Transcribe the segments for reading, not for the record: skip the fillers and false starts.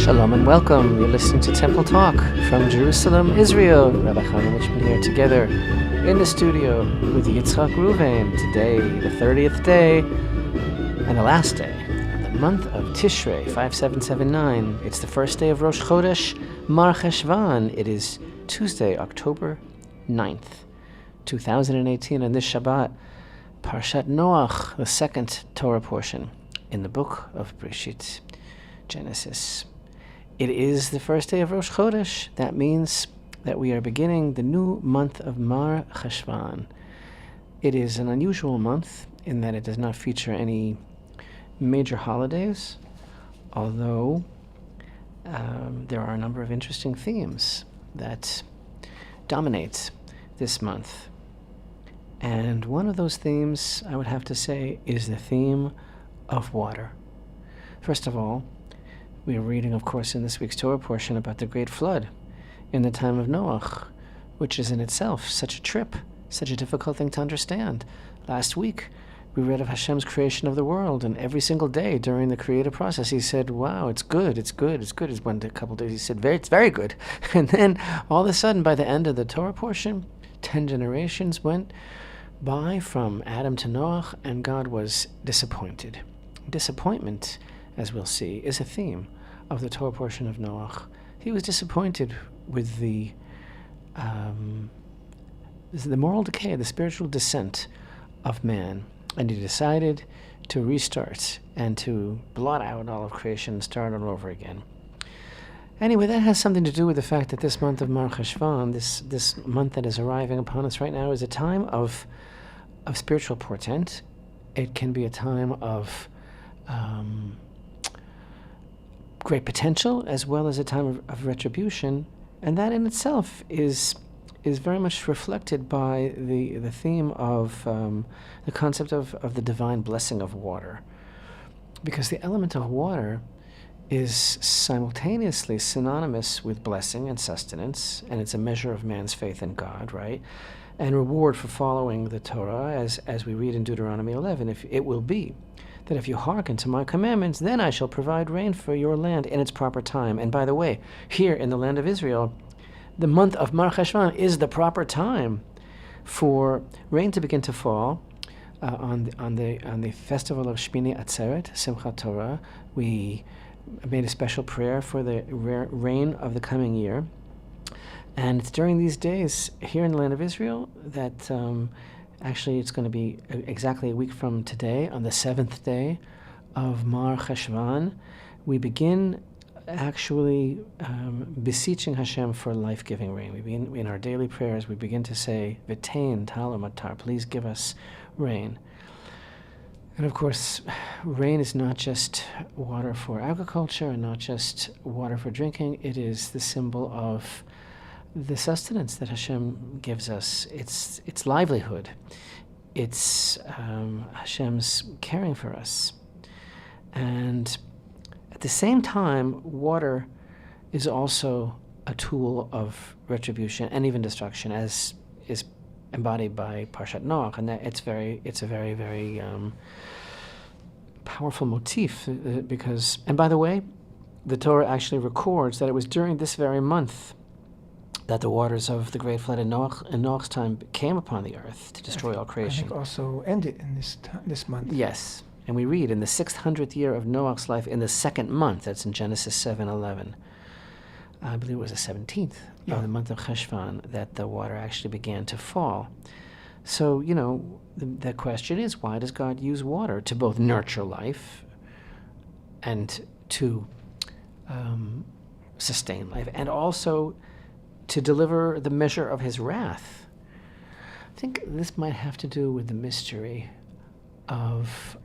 Shalom and welcome. You're listening to Temple Talk from Jerusalem, Israel. Rabbi Chaim Lichman here together in the studio with Yitzchak Ruvain. Today, the 30th day and the last day of the month of Tishrei, 5779. It's the first day of Rosh Chodesh, Mar Cheshvan. It is Tuesday, October 9th, 2018. And this Shabbat, parashat Noach, the second Torah portion in the book of Bereshit, Genesis. It is the first day of Rosh Chodesh. That means that we are beginning the new month of Mar Cheshvan. It is an unusual month in that it does not feature any major holidays, although there are a number of interesting themes that dominate this month. And one of those themes, I would have to say, is the theme of water. First of all, we are reading, of course, in this week's Torah portion about the great flood in the time of Noach, which is in itself such a trip, such a difficult thing to understand. Last week, we read of Hashem's creation of the world, and every single day during the creative process, he said, wow, it's good, it's good, it's good. One a couple days he said, it's very good. And then all of a sudden, by the end of the Torah portion, 10 generations went by from Adam to Noach, and God was disappointed. Disappointment, as we'll see, is a theme of the Torah portion of Noach. He was disappointed with the moral decay, the spiritual descent of man, and he decided to restart and to blot out all of creation and start all over again. Anyway, that has something to do with the fact that this month of Mar Cheshvan, this month that is arriving upon us right now, is a time of spiritual portent. It can be a time of great potential as well as a time of retribution, and that in itself is very much reflected by the theme of the concept of the divine blessing of water, because the element of water is simultaneously synonymous with blessing and sustenance, and it's a measure of man's faith in God, right? And reward for following the Torah, as we read in Deuteronomy 11, if it will be that if you hearken to my commandments, then I shall provide rain for your land in its proper time. And by the way, here in the land of Israel, the month of Mar Cheshvan is the proper time for rain to begin to fall. On the festival of Shmini Atzeret, Simchat Torah, we made a special prayer for the rain of the coming year. And it's during these days here in the land of Israel that actually it's going to be exactly a week from today, on the 7th day of Mar Cheshvan, we begin actually beseeching Hashem for life-giving rain. We begin in our daily prayers, we begin to say, V'tein talo matar, please give us rain. And of course, rain is not just water for agriculture and not just water for drinking. It is the symbol of the sustenance that Hashem gives us. It's livelihood. It's Hashem's caring for us. And at the same time, water is also a tool of retribution and even destruction, as is embodied by Parashat Noach, and that it's a very, very powerful motif, because, and by the way, the Torah actually records that it was during this very month that the waters of the great flood in Noach's time came upon the earth to destroy all creation. I think also ended in this month. Yes, and we read in the 600th year of Noach's life, in the second month, that's in Genesis 7:11, I believe it was the 17th of the month of Cheshvan, that the water actually began to fall. So, the question is, why does God use water to both nurture life and to sustain life, and also to deliver the measure of his wrath? I think this might have to do with the mystery of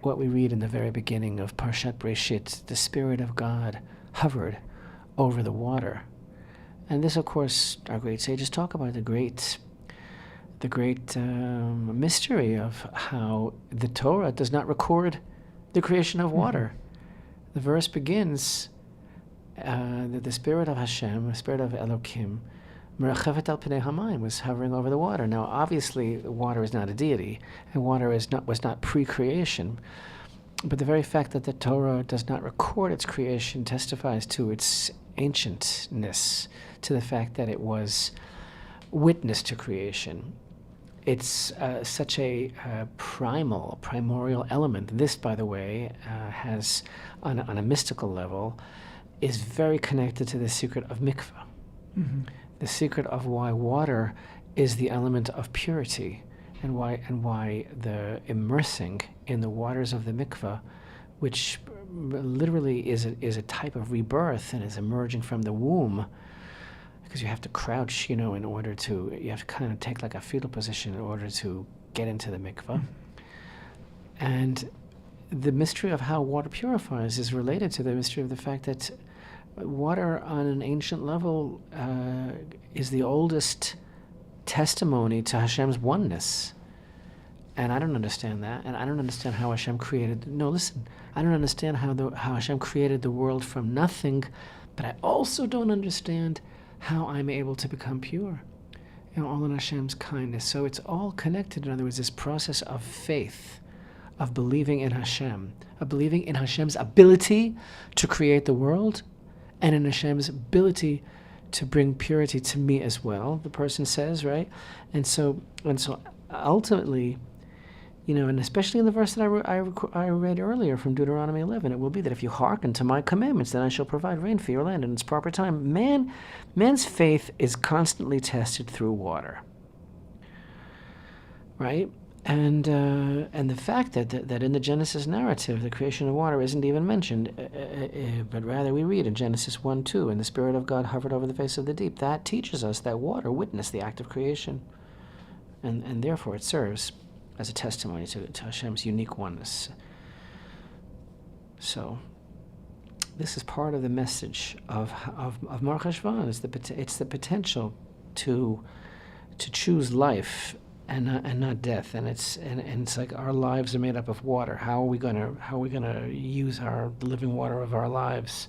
what we read in the very beginning of Parashat Bereshit. The Spirit of God hovered over the water. And this, of course, our great sages talk about the great mystery of how the Torah does not record the creation of water. Mm-hmm. The verse begins that the Spirit of Hashem, the Spirit of Elohim, Merachevet al Pnei Hamayim, was hovering over the water. Now, obviously, water is not a deity, and water was not pre-creation. But the very fact that the Torah does not record its creation testifies to its ancientness, to the fact that it was witness to creation. It's such a primordial element. This, by the way, has, on a mystical level, is very connected to the secret of mikveh. Mm-hmm. The secret of why water is the element of purity, and why the immersing in the waters of the mikveh, which literally is a type of rebirth and is emerging from the womb, because you have to crouch, you have to kind of take like a fetal position in order to get into the mikveh. And the mystery of how water purifies is related to the mystery of the fact that water on an ancient level is the oldest testimony to Hashem's oneness. And I don't understand that. And I don't understand how Hashem created... No, listen. I don't understand how Hashem created the world from nothing, but I also don't understand how I'm able to become pure. All in Hashem's kindness. So it's all connected. In other words, this process of faith, of believing in Hashem, of believing in Hashem's ability to create the world, and in Hashem's ability to bring purity to me as well, the person says, right? And so ultimately, and especially in the verse that I read earlier from Deuteronomy 11, it will be that if you hearken to my commandments, then I shall provide rain for your land in its proper time. Man's faith is constantly tested through water, right? And the fact that in the Genesis narrative, the creation of water isn't even mentioned, but rather we read in Genesis 1:2, and the Spirit of God hovered over the face of the deep. That teaches us that water witnessed the act of creation, and therefore it serves as a testimony to Hashem's unique oneness. So this is part of the message of Mar Cheshvan. It's the potential to choose life and not death, and it's like our lives are made up of water. How are we gonna use the living water of our lives?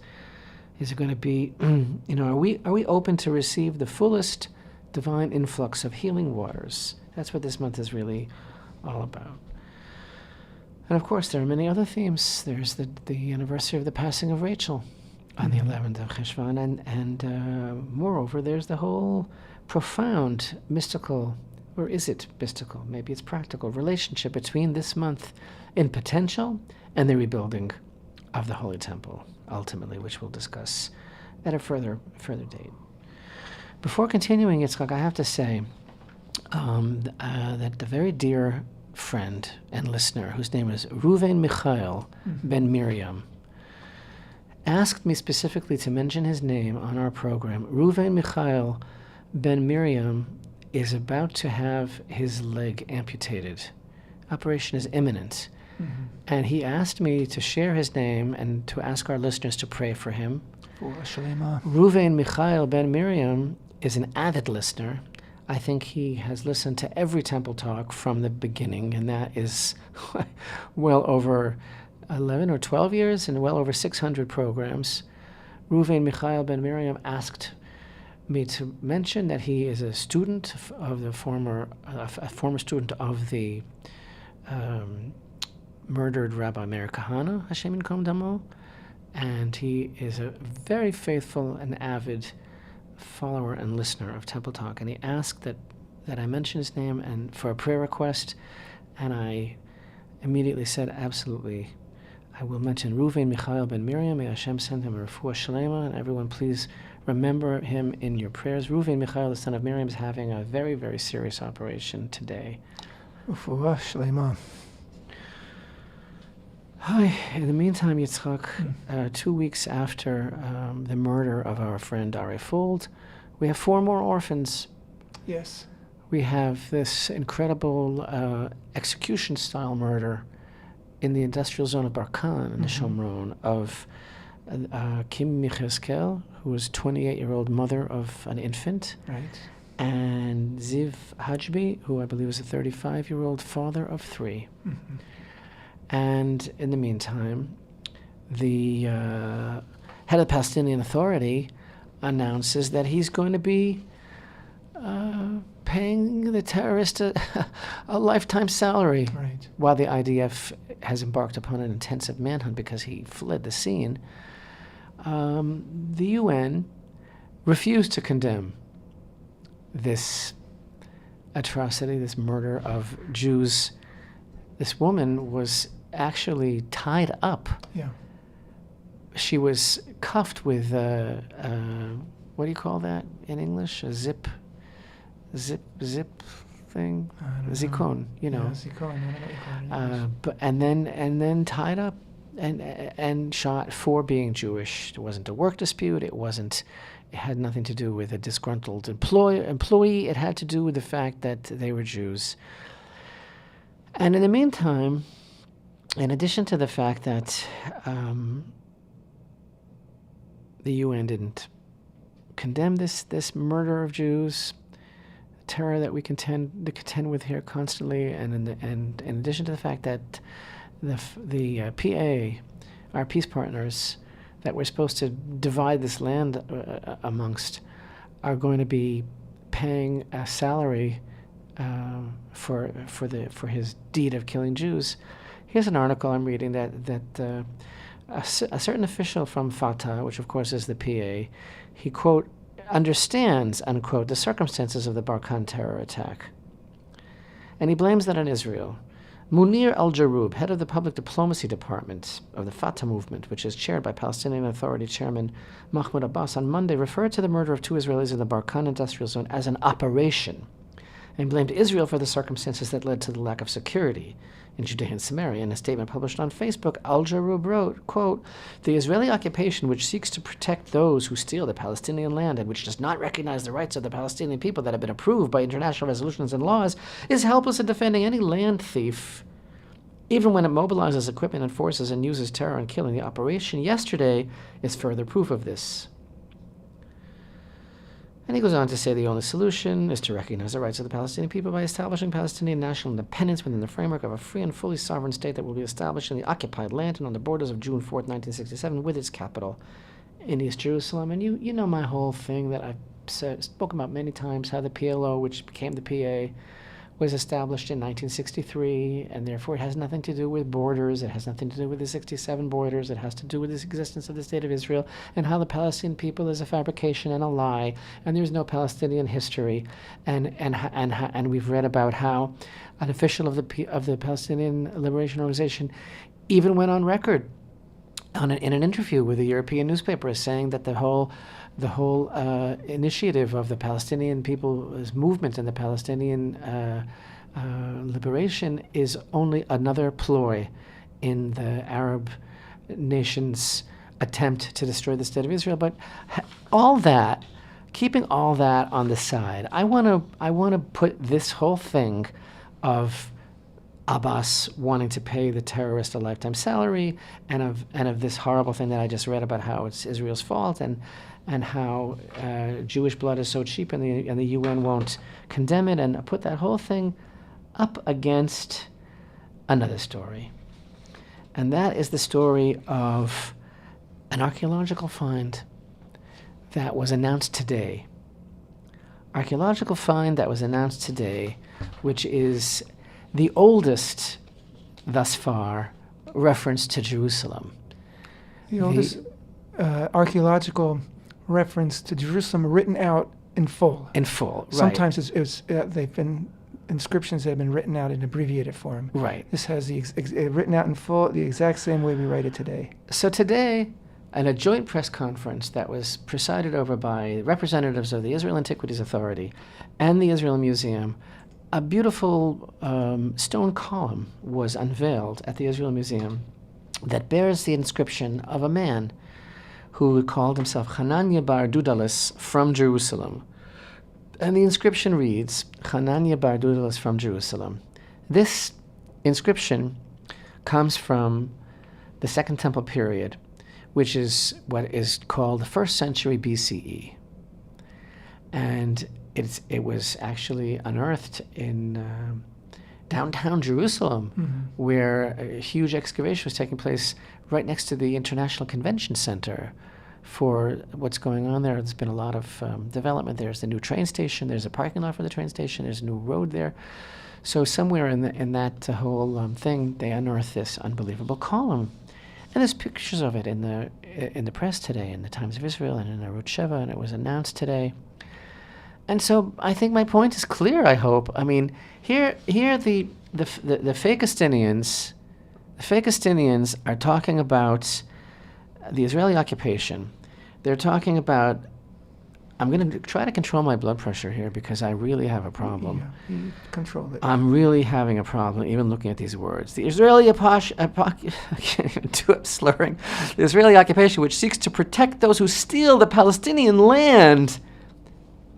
Is it going to be, are we open to receive the fullest divine influx of healing waters? That's what this month is really all about. And of course, there are many other themes. There's the anniversary of the passing of Rachel on the 11th of Cheshvan, and moreover, there's the whole profound mystical, or is it mystical? Maybe it's practical relationship between this month in potential and the rebuilding of the Holy Temple, ultimately, which we'll discuss at a further date. Before continuing, Yitzchak, I have to say that the very dear friend and listener, whose name is Reuven Michael Ben Miriam, asked me specifically to mention his name on our program. Reuven Michael Ben Miriam is about to have his leg amputated. Operation is imminent. Mm-hmm. And he asked me to share his name and to ask our listeners to pray for him. For Shalema. Reuven Michael Ben Miriam is an avid listener. I think he has listened to every Temple Talk from the beginning, and that is well over 11 or 12 years and well over 600 programs. Reuven Michael Ben Miriam asked me to mention that he is a student of the former student of the murdered Rabbi Meir Kahana, Hashem Yinkom Damo, and he is a very faithful and avid follower and listener of Temple Talk, and he asked that I mention his name and for a prayer request, and I immediately said, absolutely, I will mention Reuven Michael Ben Miriam. May Hashem send him a refuah shlema, and everyone please remember him in your prayers. Reuven Michael, the son of Miriam, is having a very, very serious operation today. Refuah shlema. Hi. In the meantime, Yitzchak, 2 weeks after the murder of our friend Ari Fold, we have 4 more orphans. Yes. We have this incredible execution-style murder in the industrial zone of Barkan in the Shomron of Kim Micheskel, who was 28-year-old mother of an infant. Right. And Ziv Hajbi, who I believe was a 35-year-old father of 3. Mm-hmm. And in the meantime, the head of the Palestinian Authority announces that he's going to be paying the terrorist a lifetime salary, Right. while the IDF has embarked upon an intensive manhunt because he fled the scene. The UN refused to condemn this atrocity, this murder of Jews. This woman was actually tied up. Yeah. She was cuffed with what do you call that in English? A zip thing? I don't know. Zikon, you know. Yeah, zikon. I don't know what you call it in English. But and then tied up and shot for being Jewish. It wasn't a work dispute. It had nothing to do with a disgruntled employee. It had to do with the fact that they were Jews. And in the meantime, in addition to the fact that the UN didn't condemn this murder of Jews, terror that we contend with here constantly, and in addition to the fact that the PA, our peace partners, that we're supposed to divide this land amongst, are going to be paying a salary for his deed of killing Jews. Here's an article I'm reading that a certain official from Fatah, which of course is the PA, he, quote, understands, unquote, the circumstances of the Barkan terror attack. And he blames that on Israel. Munir al-Jarub, head of the public diplomacy department of the Fatah movement, which is chaired by Palestinian Authority Chairman Mahmoud Abbas, on Monday referred to the murder of 2 Israelis in the Barkan industrial zone as an operation, and blamed Israel for the circumstances that led to the lack of security in Judea and Samaria. In a statement published on Facebook, Al-Jarub wrote, quote, the Israeli occupation, which seeks to protect those who steal the Palestinian land and which does not recognize the rights of the Palestinian people that have been approved by international resolutions and laws, is helpless in defending any land thief, even when it mobilizes equipment and forces and uses terror and killing. The operation yesterday is further proof of this. And he goes on to say the only solution is to recognize the rights of the Palestinian people by establishing Palestinian national independence within the framework of a free and fully sovereign state that will be established in the occupied land and on the borders of June 4th, 1967, with its capital in East Jerusalem. And you know my whole thing that I've spoken about many times, how the PLO, which became the PA, was established in 1963, and therefore it has nothing to do with borders. It has nothing to do with the 67 borders. It has to do with the existence of the State of Israel and how the Palestinian people is a fabrication and a lie, and there's no Palestinian history. And we've read about how an official of the Palestinian Liberation Organization even went on record in an interview with a European newspaper as saying that the whole initiative of the Palestinian people's movement and the Palestinian liberation is only another ploy in the Arab nations' attempt to destroy the State of Israel. But all that, keeping all that on the side, I want to put this whole thing of Abbas wanting to pay the terrorist a lifetime salary, and of this horrible thing that I just read about how it's Israel's fault, and how Jewish blood is so cheap, and the UN won't condemn it, and put that whole thing up against another story. And that is the story of an archaeological find that was announced today. Archaeological find that was announced today, which is the oldest, thus far, reference to Jerusalem. The oldest archaeological reference to Jerusalem written out in full. In full, right. Sometimes they've been inscriptions that have been written out in abbreviated form. Right. This has the written out in full, the exact same way we write it today. So today, at a joint press conference that was presided over by representatives of the Israel Antiquities Authority and the Israel Museum, a beautiful stone column was unveiled at the Israel Museum that bears the inscription of a man who called himself Hananiah bar Dudalis from Jerusalem. And the inscription reads, Hananiah bar Dudalis from Jerusalem. This inscription comes from the Second Temple period, which is what is called the 1st century BCE. And it was actually unearthed in downtown Jerusalem, where a huge excavation was taking place right next to the International Convention Center for what's going on there. There's been a lot of development. There's the new train station. There's a parking lot for the train station. There's a new road there. So somewhere in that whole thing, they unearthed this unbelievable column, and there's pictures of it in the press today, in the Times of Israel and in the Mar Cheshvan, and it was announced today. And so I think my point is clear. I hope. I mean, here the Fakistinians, are talking about the Israeli occupation. They're talking about. I'm going to try to control my blood pressure here because I really have a problem. Yeah, you control it. I'm really having a problem even looking at these words. The Israeli I can't even do it, slurring. The Israeli occupation, which seeks to protect those who steal the Palestinian land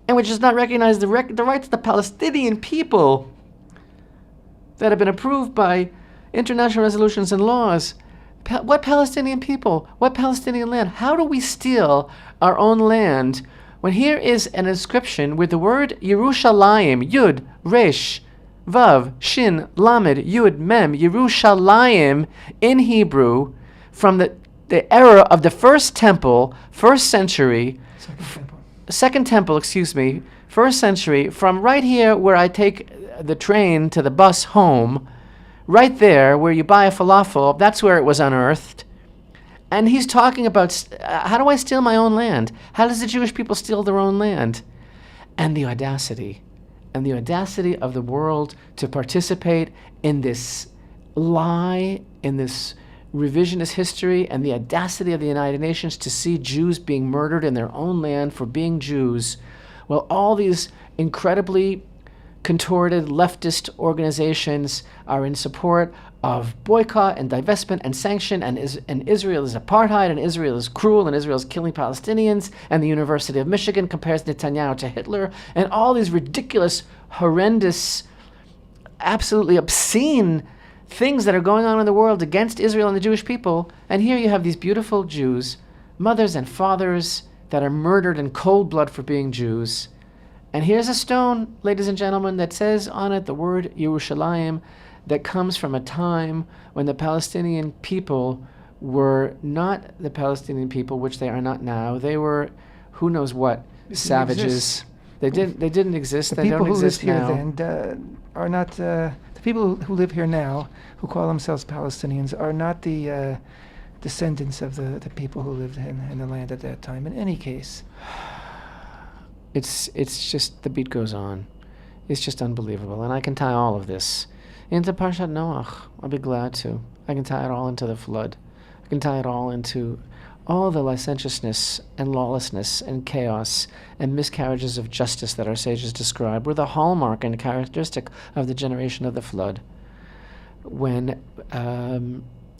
and which does not recognize the rights of the Palestinian people that have been approved by international resolutions and laws. What Palestinian people? What Palestinian land? How do we steal our own land when here is an inscription with the word Yerushalayim, Yud, Resh, Vav, Shin, Lamed, Yud, Mem, Yerushalayim in Hebrew from the era of the first temple, first century, second temple, first century, from right here where I take the train to the bus home, right there where you buy a falafel, that's where it was unearthed. And he's talking about, how do I steal my own land? How does the Jewish people steal their own land? And the audacity of the world to participate in this lie, in this revisionist history, and the audacity of the United Nations to see Jews being murdered in their own land for being Jews. Well, all these incredibly contorted leftist organizations are in support of boycott and divestment and sanction, and Israel is apartheid, and Israel is cruel, and Israel is killing Palestinians, and the University of Michigan compares Netanyahu to Hitler, and all these ridiculous, horrendous, absolutely obscene things that are going on in the world against Israel and the Jewish people. And here you have these beautiful Jews, mothers and fathers, that are murdered in cold blood for being Jews. And here's a stone, ladies and gentlemen, that says on it the word Yerushalayim, that comes from a time when the Palestinian people were not the Palestinian people, which they are not now. They were, who knows what, savages. They didn't exist. They don't exist now. The people who lived here then are not the people who live here now, who call themselves Palestinians, are not the descendants of the people who lived in the land at that time. In any case, it's just, the beat goes on. It's just unbelievable, and I can tie all of this into parashat Noach. I'll be glad to. I can tie it all into the flood. I can tie it all into all the licentiousness and lawlessness and chaos and miscarriages of justice that our sages describe were the hallmark and characteristic of the generation of the flood. When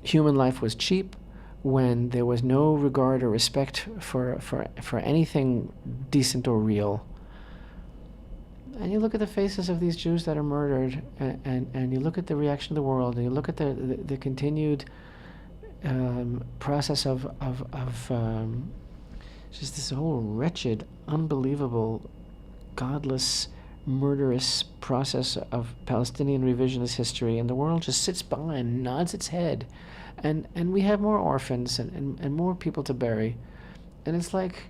human life was cheap, when there was no regard or respect for anything decent or real. And you look at the faces of these Jews that are murdered, and you look at the reaction of the world, and you look at the continued process of just this whole wretched, unbelievable, godless, murderous process of Palestinian revisionist history, and the world just sits by and nods its head, and we have more orphans and more people to bury, and it's like,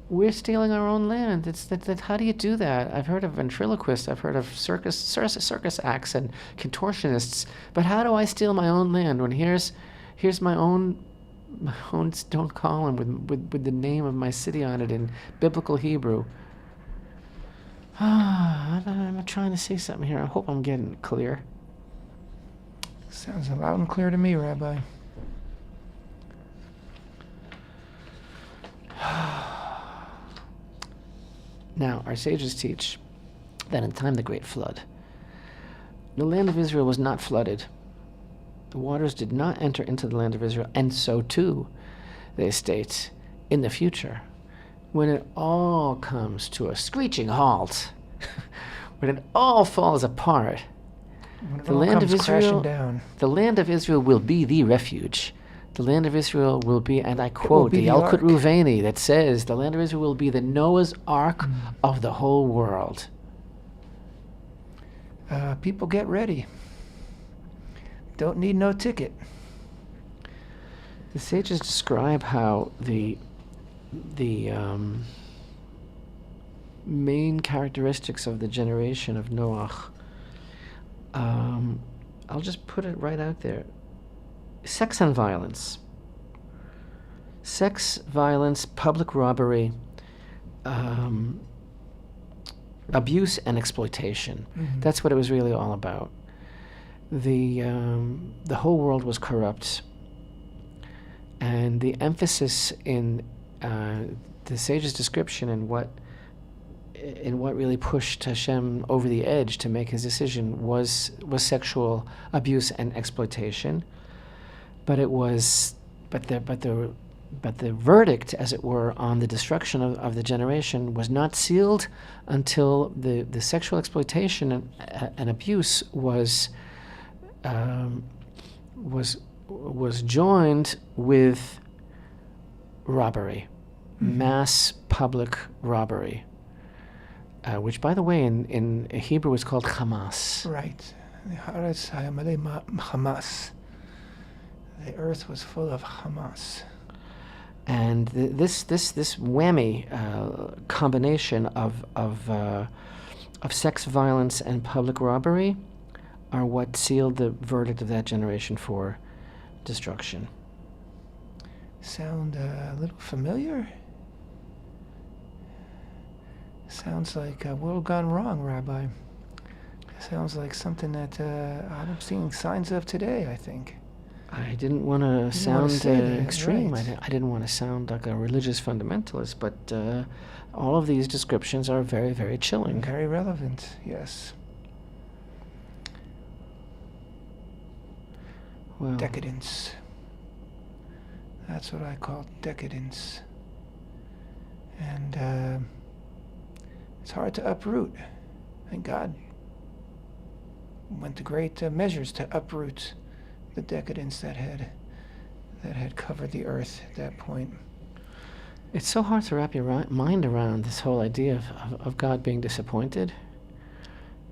we're stealing our own land. It's that. How do you do that? I've heard of ventriloquists. I've heard of circus acts and contortionists. But how do I steal my own land when here's my own stone column with the name of my city on it in biblical Hebrew? I'm trying to say something here. I hope I'm getting it clear. Sounds loud and clear to me, Rabbi. Now, our sages teach that in the time of the Great Flood, the land of Israel was not flooded. The waters did not enter into the land of Israel, and so too, they state, in the future, when it all comes to a screeching halt, when it all falls apart, the land of Israel will be the refuge. The land of Israel will be, and I quote the Yalkut Ruveni that says, the land of Israel will be the Noah's Ark of the whole world. People get ready. Don't need no ticket. The sages describe how the main characteristics of the generation of Noach, I'll just put it right out there: sex and violence. Sex, violence, public robbery, abuse and exploitation. Mhm. That's what it was really all about. The whole world was corrupt, and the emphasis in the sage's description and what really pushed Hashem over the edge to make his decision was sexual abuse and exploitation. But the verdict, as it were, on the destruction of the generation was not sealed until the sexual exploitation and abuse was joined with robbery, mass public robbery, which, by the way, in Hebrew is called Hamas. Right. Hamas. The earth was full of Hamas. And this whammy combination of sex, violence, and public robbery are what sealed the verdict of that generation for destruction. Sound a little familiar? Sounds like a world gone wrong, Rabbi. Sounds like something that I'm seeing signs of today, I think. I didn't want to sound extreme. Right. I didn't want to sound like a religious fundamentalist, but all of these descriptions are very, very chilling. Very relevant, yes. Well, Decadence. That's what I call decadence. And it's hard to uproot. And God went to great measures to uproot the decadence that had covered the earth at that point. it's so hard to wrap your mind around this whole idea of God being disappointed,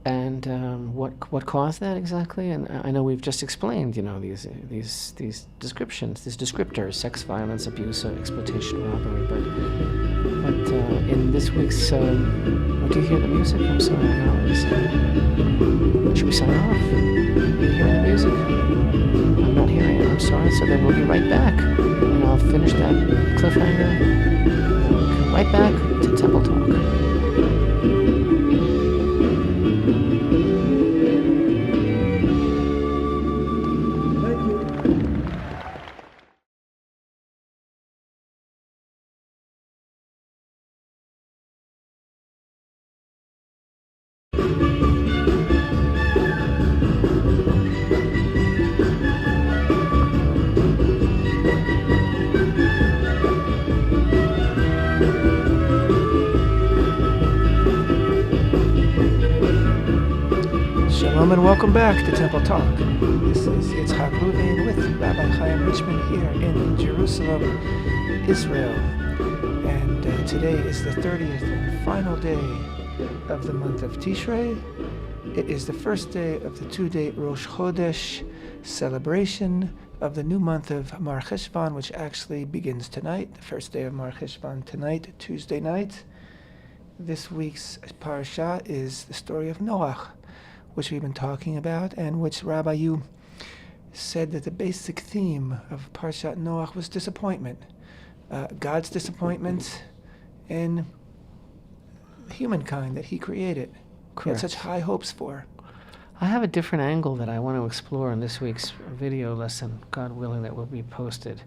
and what caused that exactly. And I know we've just explained, these descriptions, these descriptors: sex, violence, abuse, exploitation, robbery. But in this week's, do you hear the music? I'm sorry, I know it's, should we sign off? You hear the music? I'm not hearing it. I'm sorry. So then we'll be right back, and I'll finish that cliffhanger. Come right back to Temple Talk. Shalom and welcome back to Temple Talk. This is Yitzhak Reuven with Rabbi Chaim Richman here in Jerusalem, Israel. And today is the 30th and final day of the month of Tishrei. It is the first day of the 2-day Rosh Chodesh celebration of the new month of Mar Cheshvan, which actually begins tonight, the first day of Mar Cheshvan tonight, Tuesday night. This week's parashat is the story of Noach, which we've been talking about, and which, Rabbi, you said that the basic theme of Parashat Noach was disappointment. God's disappointment in humankind that he created. He had such high hopes for. I have a different angle that I want to explore in this week's video lesson, God willing, that will be posted.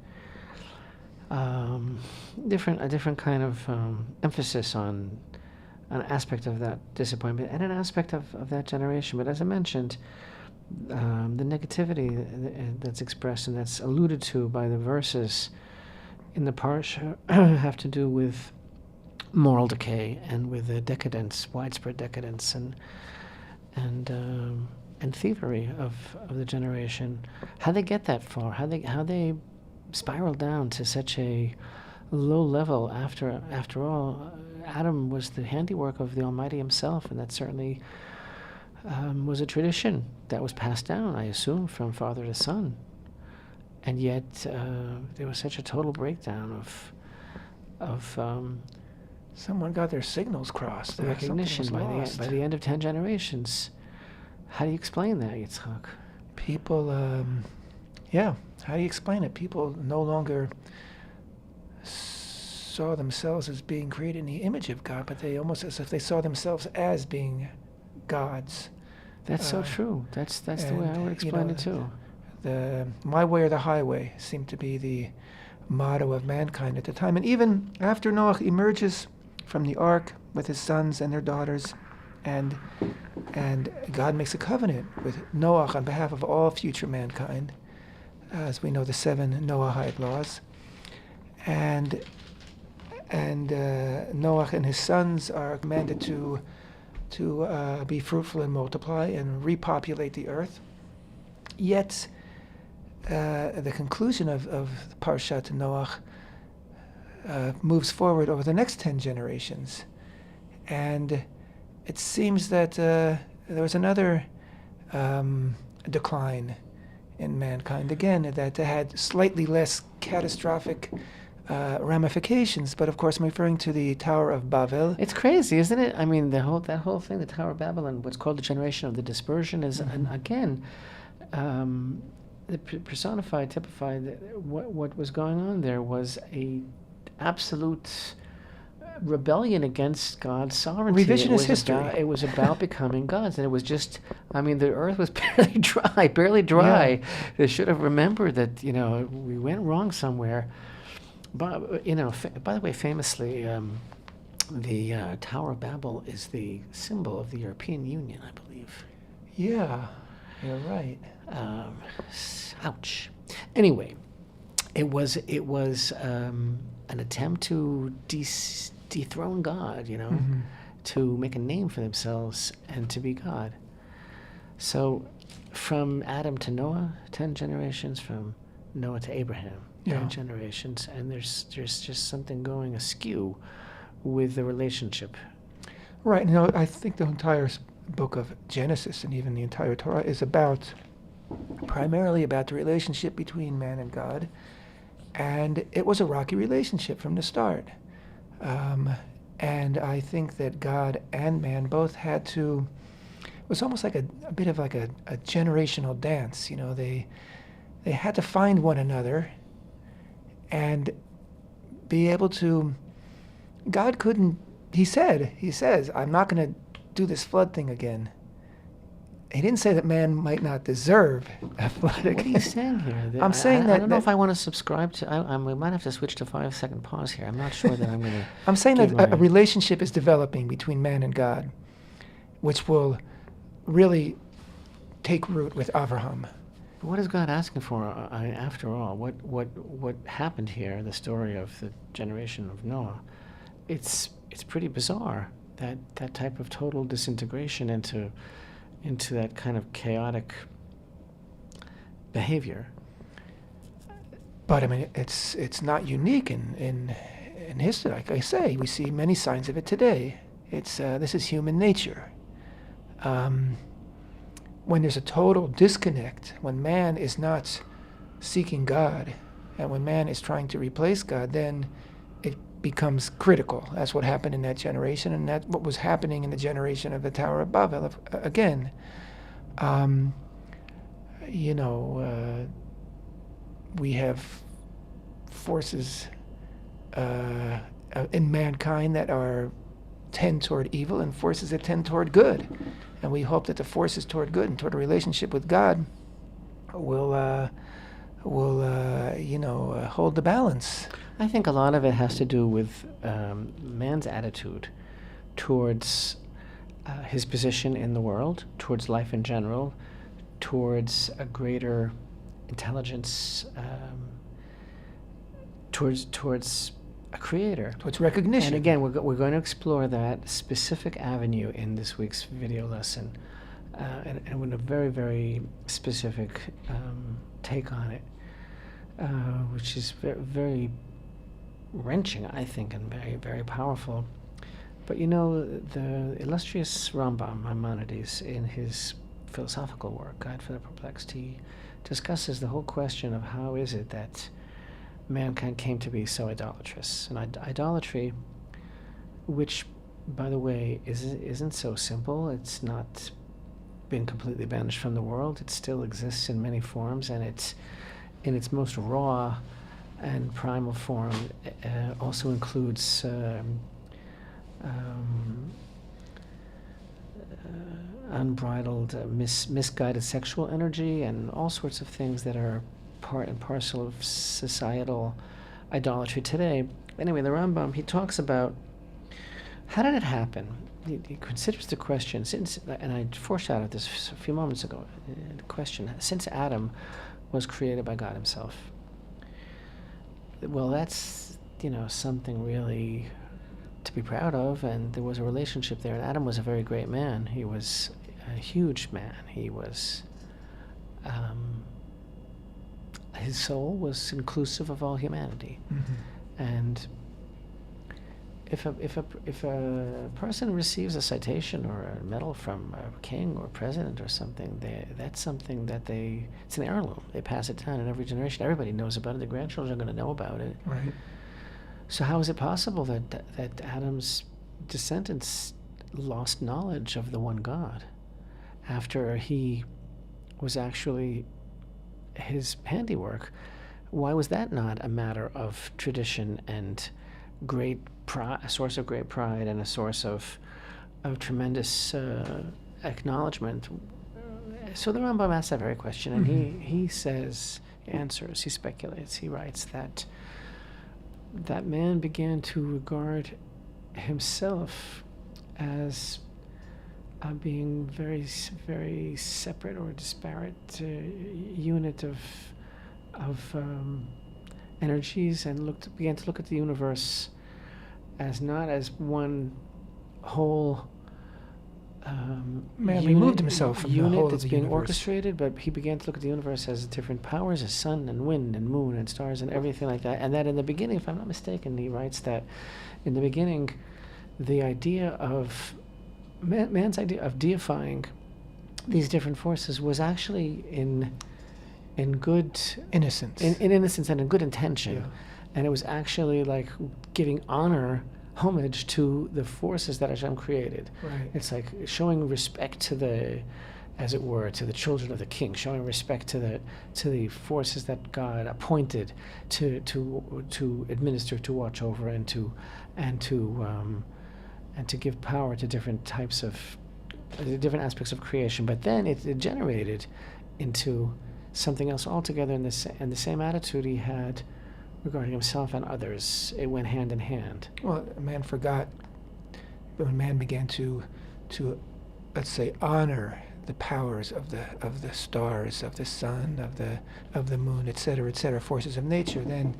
A different kind of emphasis on an aspect of that disappointment and an aspect of that generation. But as I mentioned, the negativity that's expressed and that's alluded to by the verses in the parsha have to do with moral decay and with the decadence, widespread decadence, and thievery of the generation. How they get that far? How they spiral down to such a low level? After all, Adam was the handiwork of the Almighty Himself, and that certainly was a tradition that was passed down, I assume, from father to son. and yet there was such a total breakdown of Someone got their signals crossed. recognition Something was by lost. the end of 10 generations. How do you explain that, Yitzchak? People, how do you explain it? People no longer saw themselves as being created in the image of God, but they almost as if they saw themselves as being gods. That's so true. That's the way I and, would explain know, it too. The my way or the highway seemed to be the motto of mankind at the time. And even after Noach emerges from the ark with his sons and their daughters, and God makes a covenant with Noach on behalf of all future mankind, as we know the 7 Noahide laws, and Noach and his sons are commanded to be fruitful and multiply and repopulate the earth. Yet, the conclusion of the parashat Noach moves forward over the next 10 generations, and it seems that there was another decline in mankind again that had slightly less catastrophic ramifications. But of course, I'm referring to the Tower of Babel. It's crazy, isn't it? I mean, that whole thing, the Tower of Babylon, what's called the generation of the dispersion, is and again, personified, typified that what was going on there was a absolute rebellion against God's sovereignty. Revisionist history. It was about becoming gods, and it was just, I mean, the earth was barely dry. Yeah. They should have remembered that, we went wrong somewhere. But, by the way, famously, the Tower of Babel is the symbol of the European Union, I believe. Yeah, you're right. Ouch. Anyway, it was an attempt to dethrone God, Mm-hmm. to make a name for themselves and to be God. So, from Adam to Noah, 10 generations. From Noah to Abraham, 10 generations, and there's just something going askew with the relationship. Right. I think the entire book of Genesis and even the entire Torah is primarily about the relationship between man and God, and it was a rocky relationship from the start. And I think that God and man both had to. It was almost like a bit of like a generational dance. They had to find one another and be able to. God couldn't. He says, I'm not going to do this flood thing again. He didn't say that man might not deserve a flood again. What are you saying here? I'm saying that. I don't know if I want to subscribe to. We might have to switch to 5-second pause here. I'm not sure that I'm going to. I'm saying that a relationship is developing between man and God, which will really take root with Abraham. But what is God asking for? After all, what happened here? The story of the generation of Noah. It's pretty bizarre that type of total disintegration into that kind of chaotic behavior. But I mean, it's not unique in history. Like I say, we see many signs of it today. This is human nature. When there's a total disconnect, when man is not seeking God, and when man is trying to replace God, then it becomes critical. That's what happened in that generation, and that's what was happening in the generation of the Tower of Babel. Again, we have forces in mankind that tend toward evil, and forces that tend toward good. And we hope that the forces toward good and toward a relationship with God will hold the balance. I think a lot of it has to do with man's attitude towards his position in the world, towards life in general, towards a greater intelligence, towards a creator. Towards recognition. And again, we're going to explore that specific avenue in this week's video lesson, and with a very, very specific take on it, which is very, very wrenching, I think, and very, very powerful. But the illustrious Rambam, Maimonides, in his philosophical work, Guide for the Perplexed, he discusses the whole question of how is it that mankind came to be so idolatrous. And idolatry, which, by the way, isn't so simple. It's not been completely banished from the world. It still exists in many forms, and it's in its most raw and primal form also includes unbridled, misguided sexual energy and all sorts of things that are part and parcel of societal idolatry today. Anyway, the Rambam, he talks about how did it happen. He considers the question, since, and I foreshadowed this a few moments ago, the question, since Adam was created by God himself, well, that's, something really to be proud of, and there was a relationship there, and Adam was a very great man. He was a huge man. He was, his soul was inclusive of all humanity. Mm-hmm. And if a person receives a citation or a medal from a king or president or something, that's something that it's an heirloom. They pass it down in every generation. Everybody knows about it. The grandchildren are going to know about it. Right. So how is it possible that Adam's descendants lost knowledge of the one God after he was actually his handiwork? Why was that not a matter of tradition and great pride, a source of great pride and a source of tremendous acknowledgement? So the Rambam asks that very question, and mm-hmm. he says, he answers, he speculates, he writes that man began to regard himself as being very, very separate or disparate unit of energies, and began to look at the universe as not as one whole man removed himself from the whole that's of the being universe. Orchestrated, but he began to look at the universe as different powers, as sun and wind and moon and stars and everything like that. And that in the beginning, if I'm not mistaken, he writes that in the beginning, the idea of man's idea of deifying these different forces was actually in good innocence, in innocence and in good intention. Yeah. And it was actually like giving homage to the forces that Hashem created. Right. It's like showing respect to the, as it were, to the children of the king, showing respect to the forces that God appointed to administer, to watch over, and to give power to different types of different aspects of creation. But then it generated into something else altogether, and the same attitude he had regarding himself and others. It went hand in hand. Well, man forgot when man began to let's say honor the powers of the stars, of the sun, of the moon, etc., forces of nature. Then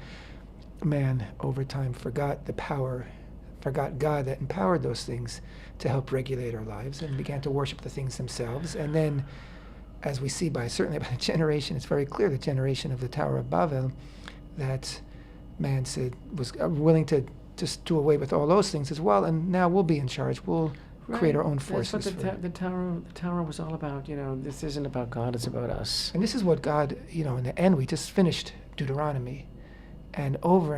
man over time forgot God that empowered those things to help regulate our lives, and began to worship the things themselves. And then, as we see certainly by the generation, it's very clear, the generation of the Tower of Babel, that man was willing to just do away with all those things as well, and now we'll be in charge. We'll create our own forces. That's what the tower was all about. This isn't about God; it's about us. And this is what God, in the end, we just finished Deuteronomy, and over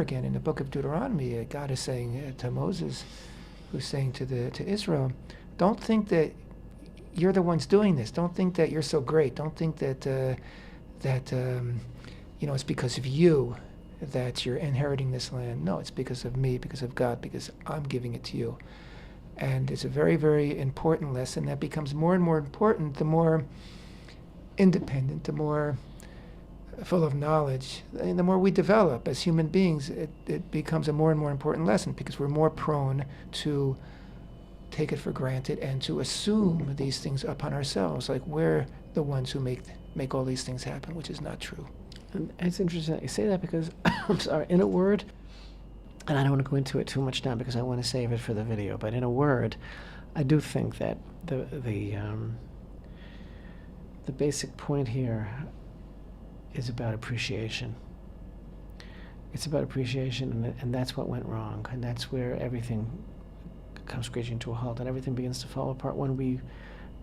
again in the book of Deuteronomy, God is saying to Moses, who's saying to Israel, don't think that you're the ones doing this. Don't think that you're so great. Don't think that it's because of you that you're inheriting this land. No, it's because of me, because of God, because I'm giving it to you. And it's a very, very important lesson that becomes more and more important the more independent, the more full of knowledge, and the more we develop as human beings. It becomes a more and more important lesson, because we're more prone to take it for granted and to assume these things upon ourselves, like we're the ones who make all these things happen, which is not true. And it's interesting that you say that, because I'm sorry, in a word, and I don't want to go into it too much now because I want to save it for the video, but in a word, I do think that the basic point here is about appreciation. It's about appreciation, and that's what went wrong, and that's where everything comes screeching to a halt, and everything begins to fall apart when we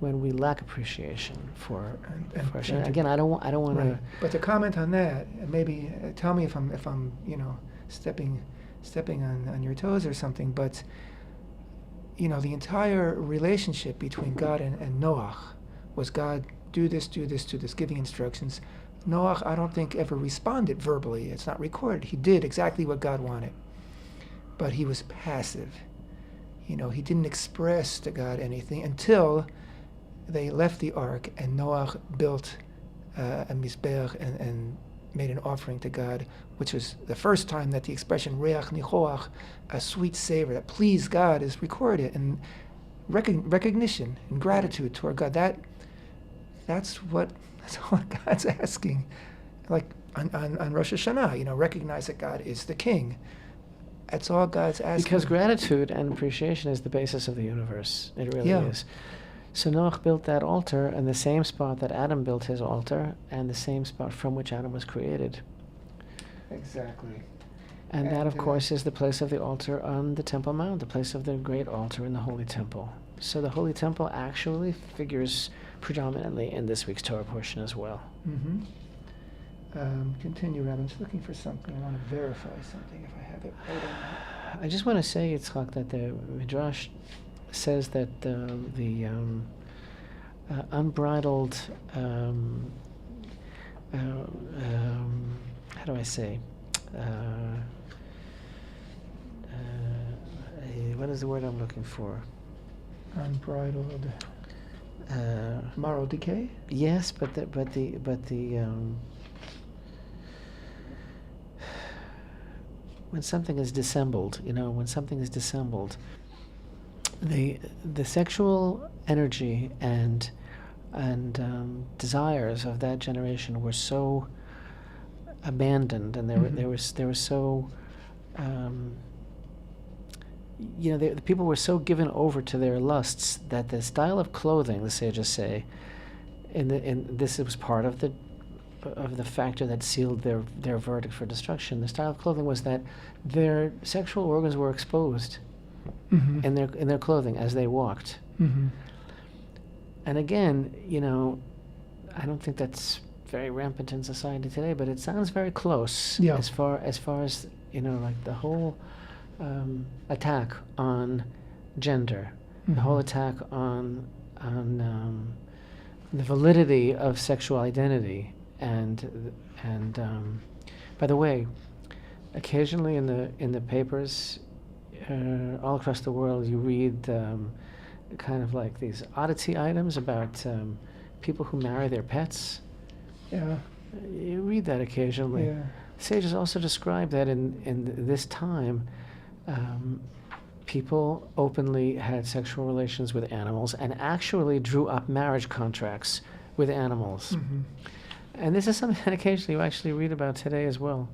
when we lack appreciation for And Hashem. to- Again, I don't want Right. to. But to comment on that, and maybe tell me if I'm stepping on your toes or something. But the entire relationship between God and Noach was God do this, giving instructions. Noach, I don't think, ever responded verbally. It's not recorded. He did exactly what God wanted, but he was passive. He didn't express to God anything until they left the ark and Noach built a mizbeach and made an offering to God, which was the first time that the expression reach nichoach, a sweet savor that pleased God, is recorded, and recognition and gratitude toward God. That's all God's asking. Like on Rosh Hashanah, recognize that God is the King. That's all God's asking. Because gratitude and appreciation is the basis of the universe. It really Yeah. is. So Noach built that altar in the same spot that Adam built his altar, and the same spot from which Adam was created. Exactly. And that, of And, course, is the place of the altar on the Temple Mount, the place of the great altar in the Holy Temple. So the Holy Temple actually figures predominantly in this week's Torah portion as well. Mm-hmm. Continue, Rabbi. I'm just looking for something. I want to verify something if I have it right on that. I just want to say, Yitzchak, that the Midrash says that the unbridled, how do I say, what is the word I'm looking for? Unbridled moral decay? Yes, but the when something is dissembled, the sexual energy and desires of that generation were so abandoned, and they were so the people were so given over to their lusts that the style of clothing, the sages say, and this was part of the factor that sealed their verdict for destruction. The style of clothing was that their sexual organs were exposed Mm-hmm. in their clothing as they walked. Mm-hmm. And again, I don't think that's very rampant in society today, but it sounds very close Yeah. as far as like the whole attack on gender, the whole attack on the validity of sexual identity, and by the way, occasionally in the papers all across the world, you read kind of like these oddity items about people who marry their pets. Yeah. You read that occasionally. Yeah. Sages also describe that in this time, people openly had sexual relations with animals and actually drew up marriage contracts with animals. Mm-hmm. And this is something that occasionally you actually read about today as well.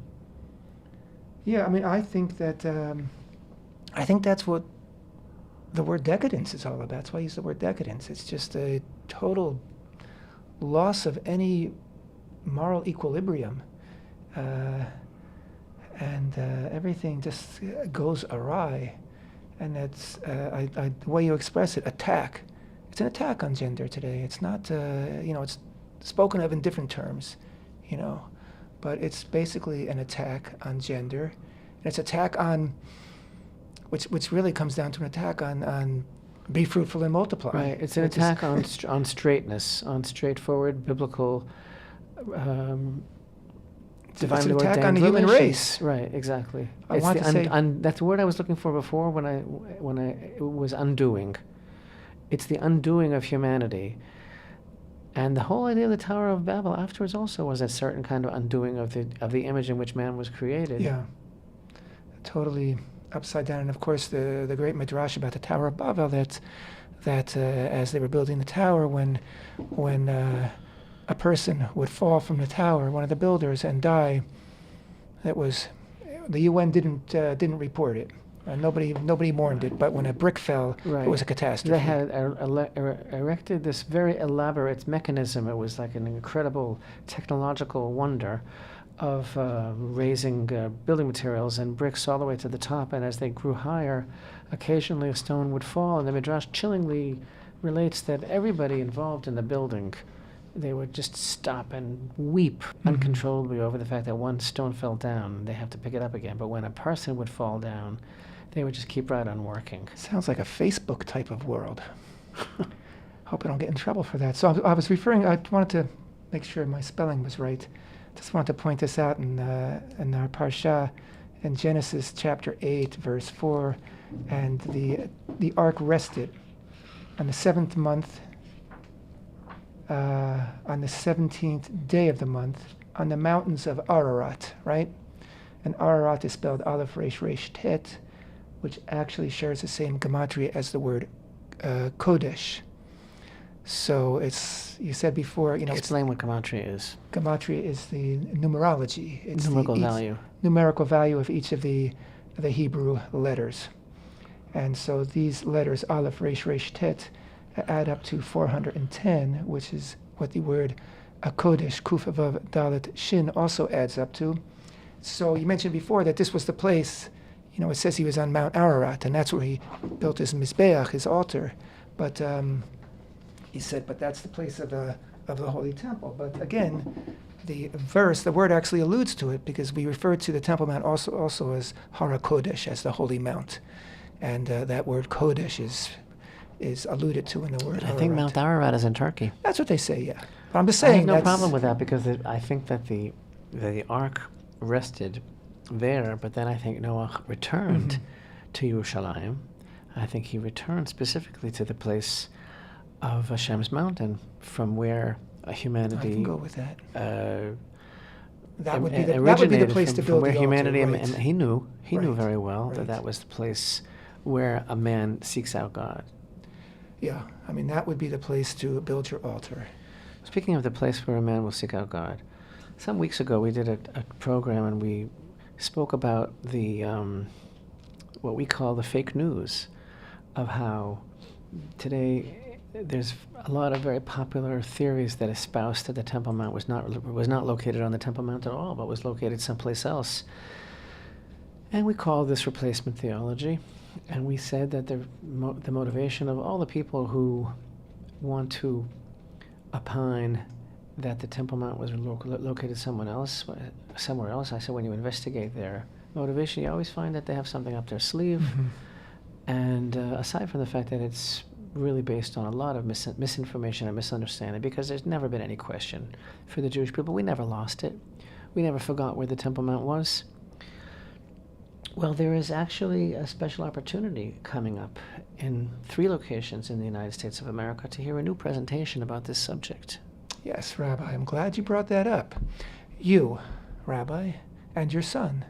Yeah, I mean, I think that's what the word decadence is all about. That's why I use the word decadence. It's just a total loss of any moral equilibrium. And everything just goes awry. And that's, the way you express it, attack. It's an attack on gender today. It's not, it's spoken of in different terms, but it's basically an attack on gender. And it's attack on, which really comes down to an attack on be fruitful and multiply. Right. It's an attack on straightness, on straightforward biblical It's an divinely attack ordained on the human relations. race. Right, exactly. I It's want the to say- that's the word I was looking for before when I was undoing. It's the undoing of humanity. And the whole idea of the Tower of Babel afterwards also was a certain kind of undoing of the image in which man was created. Yeah, totally upside down. And of course, the great midrash about the Tower of Babel, that as they were building the tower, when a person would fall from the tower, one of the builders, and die, the UN didn't report it. Nobody mourned it, but when a brick fell, Right. it was a catastrophe. They had erected this very elaborate mechanism. It was like an incredible technological wonder of raising building materials and bricks all the way to the top. And as they grew higher, occasionally a stone would fall. And the Midrash chillingly relates that everybody involved in the building, they would just stop and weep uncontrollably over the fact that one stone fell down. They have to pick it up again. But when a person would fall down, they would just keep right on working. Sounds like a Facebook type of world. Hope I don't get in trouble for that. So I was referring, I wanted to make sure my spelling was right. Just wanted to point this out in our parashat in Genesis chapter 8, verse 4. And the ark rested on the 7th month, on the 17th day of the month, on the mountains of Ararat, right? And Ararat is spelled Aleph Resh Resh Tet, which actually shares the same gematria as the word Kodesh. So it's, you said before, Explain what gematria is. Gematria is the numerology. It's Numerical value. Numerical value of each of the Hebrew letters. And so these letters, Aleph, Resh, Resh, Tet, add up to 410, which is what the word Kodesh, Kuf Vav Dalet Shin, also adds up to. So you mentioned before that this was the place, it says he was on Mount Ararat, and that's where he built his Mizbeach, his altar. But he said, but that's the place of the Holy Temple. But again, the word actually alludes to it, because we refer to the Temple Mount also as Har HaKodesh, as the Holy Mount. And that word Kodesh is alluded to in the word I think Mount Ararat is in Turkey. That's what they say, yeah. But I'm just saying I have no problem with that, because I think that the ark rested there, but then I think Noach returned to Yerushalayim. I think he returned specifically to the place of Hashem's mountain, from where humanity. I can go with that. That would be the place to build where the humanity, altar, right. And he knew very well Right. that was the place where a man seeks out God. Yeah, that would be the place to build your altar. Speaking of the place where a man will seek out God, some weeks ago we did a program, and we spoke about the what we call the fake news, of how today there's a lot of very popular theories that espouse that the Temple Mount was not located on the Temple Mount at all, but was located someplace else. And we called this replacement theology, and we said that the motivation of all the people who want to opine that the Temple Mount was located somewhere else, I said, when you investigate their motivation, you always find that they have something up their sleeve. And aside from the fact that it's really based on a lot of misinformation and misunderstanding, because there's never been any question for the Jewish people. We never lost it. We never forgot where the Temple Mount was. Well, there is actually a special opportunity coming up in 3 locations in the United States of America to hear a new presentation about this subject. Yes, Rabbi, I'm glad you brought that up. You, Rabbi, and your son,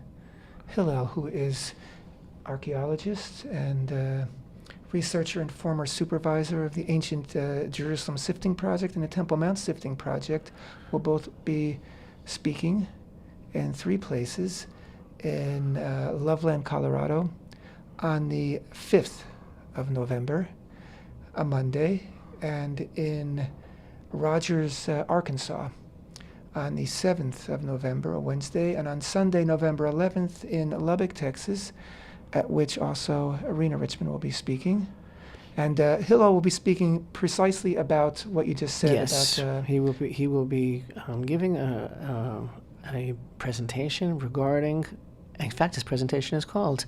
Hillel, who is archaeologist and researcher and former supervisor of the ancient Jerusalem Sifting Project and the Temple Mount Sifting Project, will both be speaking in 3 places: in Loveland, Colorado, on the 5th of November, a Monday, and in Rogers, Arkansas, on the 7th of November, a Wednesday, and on Sunday, November 11th, in Lubbock, Texas, at which also Arena Richmond will be speaking. And Hillel will be speaking precisely about what you just said. Yes, about, he will be giving a presentation regarding. In fact, his presentation is called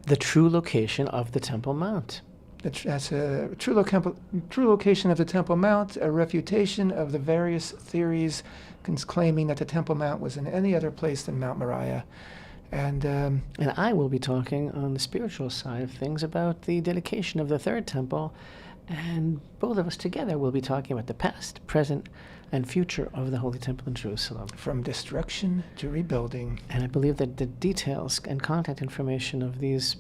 "The True Location of the Temple Mount." That's a true location of the Temple Mount, a refutation of the various theories claiming that the Temple Mount was in any other place than Mount Moriah. And I will be talking on the spiritual side of things about the dedication of the third temple, and both of us together will be talking about the past, present, and future of the Holy Temple in Jerusalem. From destruction to rebuilding. And I believe that the details and contact information of these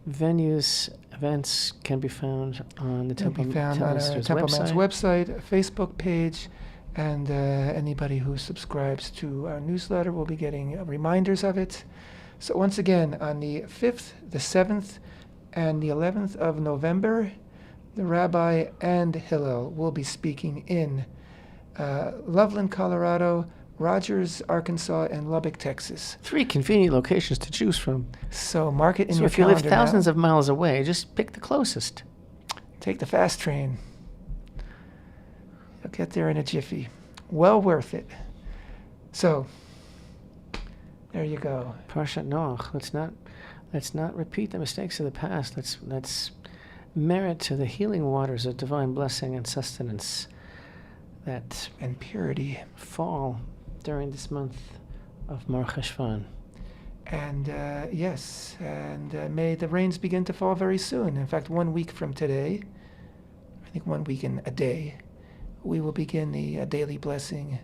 venues, events, can be found on the Temple on our Temple Mount's website, Facebook page, and anybody who subscribes to our newsletter will be getting reminders of it. So once again, on the 5th, the 7th, and the 11th of November, the Rabbi and Hillel will be speaking in Loveland, Colorado, Rogers, Arkansas, and Lubbock, Texas. 3 convenient locations to choose from. So mark it in So your if you calendar live thousands now. of miles away, just pick the closest. Take the fast train. You'll get there in a jiffy. Well worth it. So, there you go. Parashat Noach. Let's not repeat the mistakes of the past. Let's merit to the healing waters of divine blessing and sustenance that And purity. fall during this month of Mar Cheshvan. And yes, and may the rains begin to fall very soon. In fact, 1 week from today, I think 1 week in a day, we will begin the daily blessing,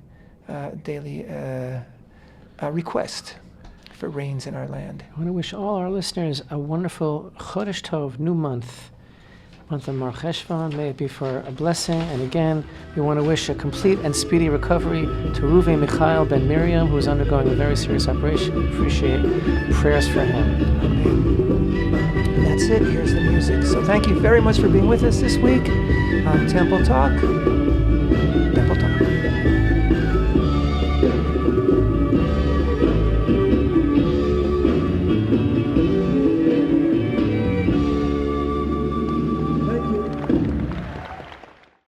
daily request for rains in our land. I want to wish all our listeners a wonderful Chodesh Tov, new month of Mar Cheshvan. May it be for a blessing. And again, we want to wish a complete and speedy recovery to Ruve Mikhail Ben Miriam, who is undergoing a very serious operation. We appreciate prayers for him. Amen. And that's it. Here's the music. So thank you very much for being with us this week on Temple Talk. Temple Talk.